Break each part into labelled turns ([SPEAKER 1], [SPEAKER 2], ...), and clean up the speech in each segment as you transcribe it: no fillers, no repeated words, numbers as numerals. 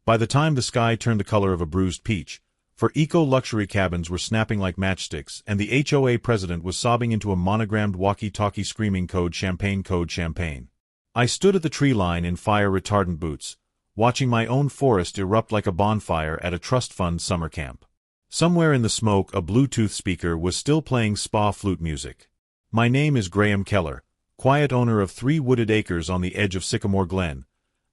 [SPEAKER 1] By the time the sky turned the color of a bruised peach, for eco-luxury cabins were snapping like matchsticks, and the HOA president was sobbing into a monogrammed walkie-talkie screaming code champagne. I stood at the tree line in fire-retardant boots, watching my own forest erupt like a bonfire at a trust fund summer camp. Somewhere in the smoke a Bluetooth speaker was still playing spa flute music. My name is Graeme Keller, quiet owner of 3 wooded acres on the edge of Sycamore Glenn,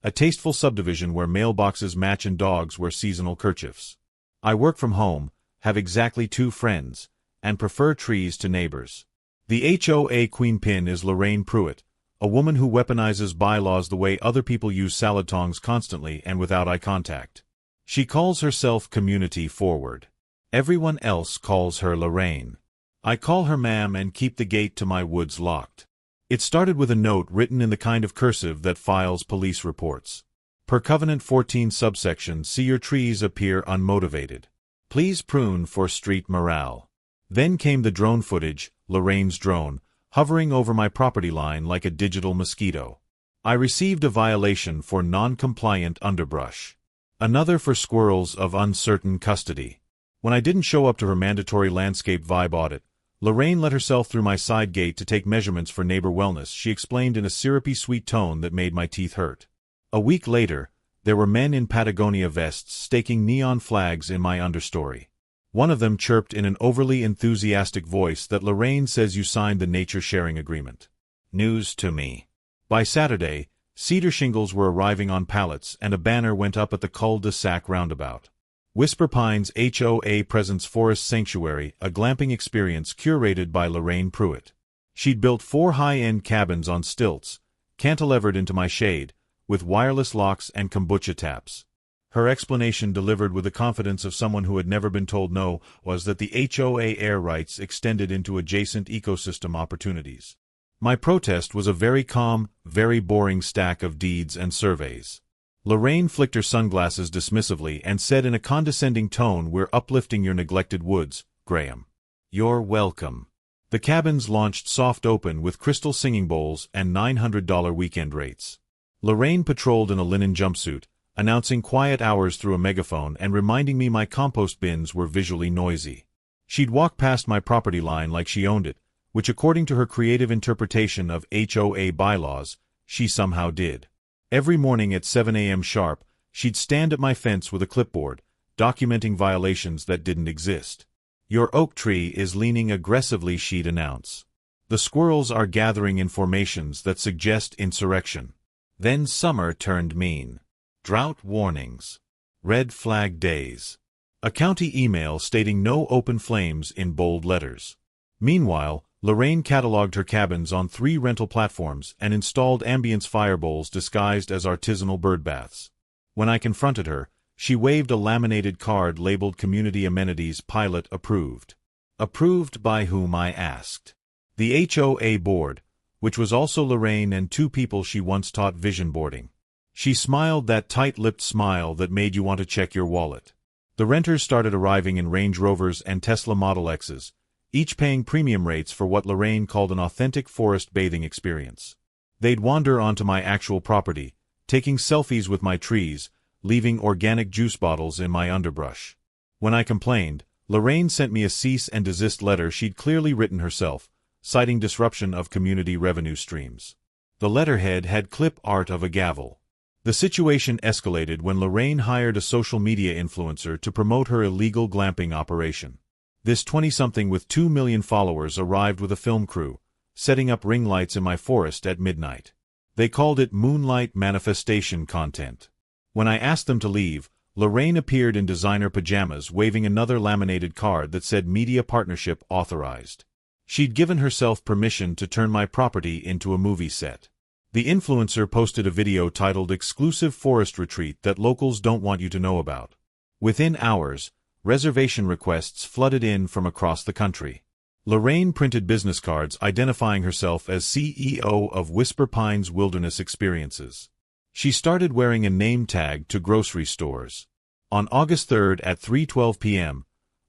[SPEAKER 1] a tasteful subdivision where mailboxes match and dogs wear seasonal kerchiefs. I work from home, have exactly 2 friends, and prefer trees to neighbors. The HOA queen-pin is Lorraine Puit, a woman who weaponizes bylaws the way other people use salad tongs constantly and without eye contact. She calls herself community forward. Everyone else calls her Lorraine. I call her ma'am and keep the gate to my woods locked. It started with a note written in the kind of cursive that files police reports. Per Covenant 14 subsection, see your trees appear unmotivated. Please prune for street morale. Then came the drone footage, Lorraine's drone, hovering over my property line like a digital mosquito. I received a violation for non-compliant underbrush. Another for squirrels of uncertain custody. When I didn't show up to her mandatory landscape vibe audit, Lorraine let herself through my side gate to take measurements for neighbor wellness, she explained in a syrupy sweet tone that made my teeth hurt. A week later, there were men in Patagonia vests staking neon flags in my understory. One of them chirped in an overly enthusiastic voice that Lorraine says you signed the nature sharing agreement. News to me. By Saturday, cedar shingles were arriving on pallets and a banner went up at the cul-de-sac roundabout. Whisper Pines HOA Presence Forest Sanctuary, a glamping experience curated by Lorraine Puit. She'd built 4 high-end cabins on stilts, cantilevered into my shade, with wireless locks and kombucha taps. Her explanation, delivered with the confidence of someone who had never been told no, was that the HOA air rights extended into adjacent ecosystem opportunities. My protest was a very calm, very boring stack of deeds and surveys. Lorraine flicked her sunglasses dismissively and said in a condescending tone, "We're uplifting your neglected woods, Graeme. You're welcome." The cabins launched soft open with crystal singing bowls and $900 weekend rates. Lorraine patrolled in a linen jumpsuit, announcing quiet hours through a megaphone and reminding me my compost bins were visually noisy. She'd walk past my property line like she owned it, which according to her creative interpretation of HOA bylaws, she somehow did. Every morning at 7 a.m. sharp, she'd stand at my fence with a clipboard, documenting violations that didn't exist. "Your oak tree is leaning aggressively," she'd announce. "The squirrels are gathering in formations that suggest insurrection." Then summer turned mean. Drought warnings. Red flag days. A county email stating no open flames in bold letters. Meanwhile, Lorraine cataloged her cabins on 3 rental platforms and installed ambience fire bowls disguised as artisanal bird baths. When I confronted her, she waved a laminated card labeled Community Amenities Pilot Approved. Approved by whom, I asked. The HOA board, which was also Lorraine and 2 people she once taught vision boarding. She smiled that tight-lipped smile that made you want to check your wallet. The renters started arriving in Range Rovers and Tesla Model X's, each paying premium rates for what Lorraine called an authentic forest bathing experience. They'd wander onto my actual property, taking selfies with my trees, leaving organic juice bottles in my underbrush. When I complained, Lorraine sent me a cease and desist letter she'd clearly written herself, citing disruption of community revenue streams. The letterhead had clip art of a gavel. The situation escalated when Lorraine hired a social media influencer to promote her illegal glamping operation. This 20-something with 2 million followers arrived with a film crew, setting up ring lights in my forest at midnight. They called it moonlight manifestation content. When I asked them to leave, Lorraine appeared in designer pajamas waving another laminated card that said Media Partnership Authorized. She'd given herself permission to turn my property into a movie set. The influencer posted a video titled Exclusive Forest Retreat that locals don't want you to know about. Within hours, reservation requests flooded in from across the country. Lorraine printed business cards identifying herself as CEO of Whisper Pines Wilderness Experiences. She started wearing a name tag to grocery stores. On August 3rd at 3:12 p.m.,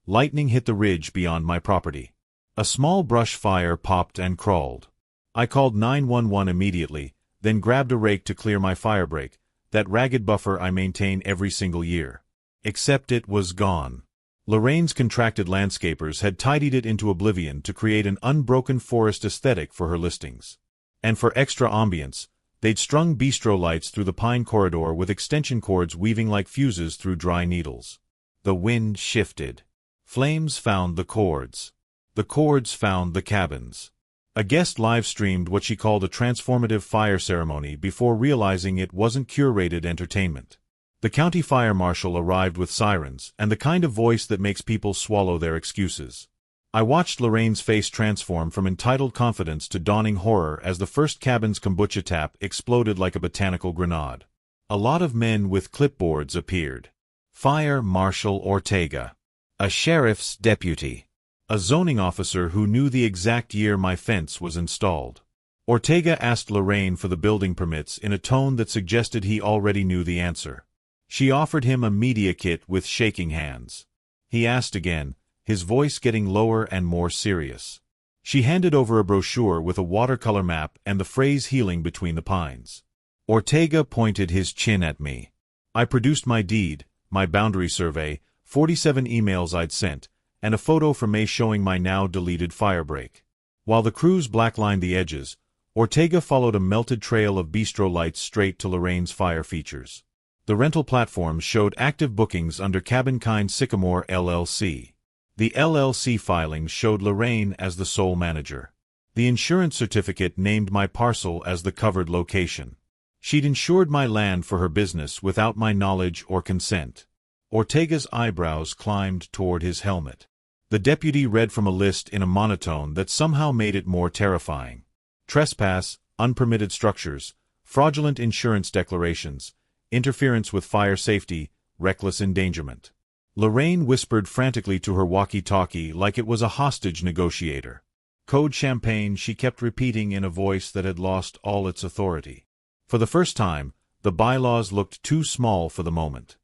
[SPEAKER 1] lightning hit the ridge beyond my property. A small brush fire popped and crawled. I called 911 immediately, then grabbed a rake to clear my firebreak, that ragged buffer I maintain every single year. Except it was gone. Lorraine's contracted landscapers had tidied it into oblivion to create an unbroken forest aesthetic for her listings. And for extra ambience, they'd strung bistro lights through the pine corridor with extension cords weaving like fuses through dry needles. The wind shifted. Flames found the cords. The cords found the cabins. A guest live-streamed what she called a transformative fire ceremony before realizing it wasn't curated entertainment. The county fire marshal arrived with sirens and the kind of voice that makes people swallow their excuses. I watched Lorraine's face transform from entitled confidence to dawning horror as the first cabin's kombucha tap exploded like a botanical grenade. A lot of men with clipboards appeared. Fire Marshal Ortega. A sheriff's deputy. A zoning officer who knew the exact year my fence was installed. Ortega asked Lorraine for the building permits in a tone that suggested he already knew the answer. She offered him a media kit with shaking hands. He asked again, his voice getting lower and more serious. She handed over a brochure with a watercolor map and the phrase "healing between the pines." Ortega pointed his chin at me. I produced my deed, my boundary survey, 47 emails I'd sent, and a photo from May showing my now-deleted firebreak. While the crews blacklined the edges, Ortega followed a melted trail of bistro lights straight to Lorraine's fire features. The rental platforms showed active bookings under Cabin Kind Sycamore LLC. The LLC filings showed Lorraine as the sole manager. The insurance certificate named my parcel as the covered location. She'd insured my land for her business without my knowledge or consent. Ortega's eyebrows climbed toward his helmet. The deputy read from a list in a monotone that somehow made it more terrifying. Trespass, unpermitted structures, fraudulent insurance declarations, interference with fire safety, reckless endangerment. Lorraine whispered frantically to her walkie-talkie like it was a hostage negotiator. Code Champagne, she kept repeating in a voice that had lost all its authority. For the first time, the bylaws looked too small for the moment.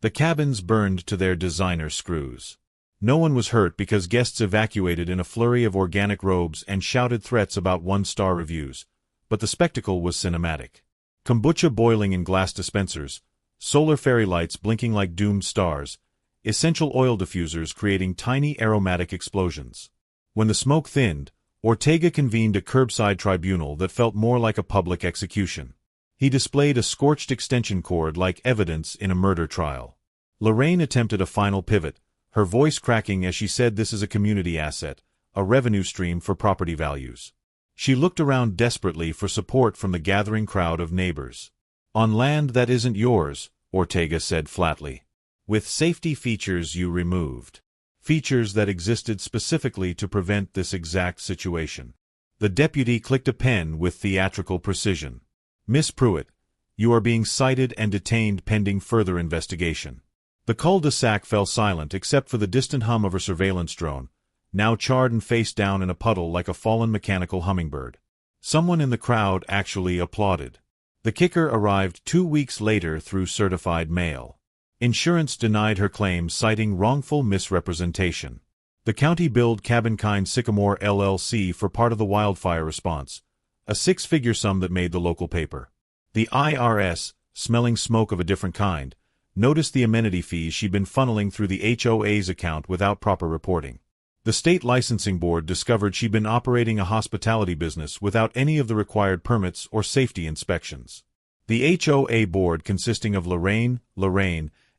[SPEAKER 1] The cabins burned to their designer screws. No one was hurt because guests evacuated in a flurry of organic robes and shouted threats about one-star reviews, but the spectacle was cinematic. Kombucha boiling in glass dispensers, solar fairy lights blinking like doomed stars, essential oil diffusers creating tiny aromatic explosions. When the smoke thinned, Ortega convened a curbside tribunal that felt more like a public execution. He displayed a scorched extension cord like evidence in a murder trial. Lorraine attempted a final pivot, her voice cracking as she said this is a community asset, a revenue stream for property values. She looked around desperately for support from the gathering crowd of neighbors. On land that isn't yours, Ortega said flatly. With safety features you removed. Features that existed specifically to prevent this exact situation. The deputy clicked a pen with theatrical precision. Miss Pruitt, you are being cited and detained pending further investigation. The cul-de-sac fell silent except for the distant hum of her surveillance drone, now charred and face down in a puddle like a fallen mechanical hummingbird. Someone in the crowd actually applauded. The kicker arrived 2 weeks later through certified mail. Insurance denied her claim citing wrongful misrepresentation. The county billed Cabin Kind Sycamore LLC for part of the wildfire response, a 6-figure sum that made the local paper. The IRS, smelling smoke of a different kind, noticed the amenity fees she'd been funneling through the HOA's account without proper reporting. The state licensing board discovered she'd been operating a hospitality business without any of the required permits or safety inspections. The HOA board, consisting of Lorraine,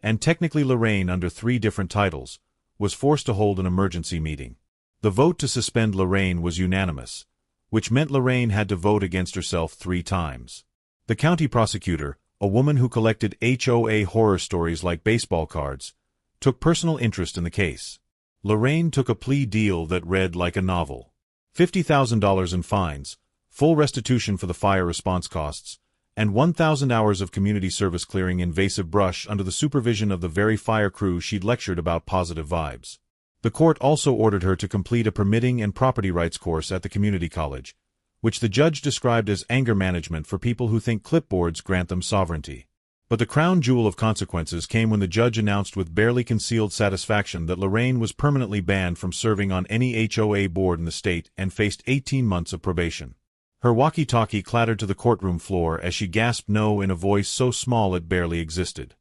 [SPEAKER 1] and technically Lorraine under 3 different titles, was forced to hold an emergency meeting. The vote to suspend Lorraine was unanimous, which meant Lorraine had to vote against herself 3 times. The county prosecutor, a woman who collected HOA horror stories like baseball cards, took personal interest in the case. Lorraine took a plea deal that read like a novel. $50,000 in fines, full restitution for the fire response costs, and 1,000 hours of community service clearing invasive brush under the supervision of the very fire crew she'd lectured about positive vibes. The court also ordered her to complete a permitting and property rights course at the community college, which the judge described as anger management for people who think clipboards grant them sovereignty. But the crown jewel of consequences came when the judge announced with barely concealed satisfaction that Lorraine was permanently banned from serving on any HOA board in the state and faced 18 months of probation. Her walkie-talkie clattered to the courtroom floor as she gasped no in a voice so small it barely existed.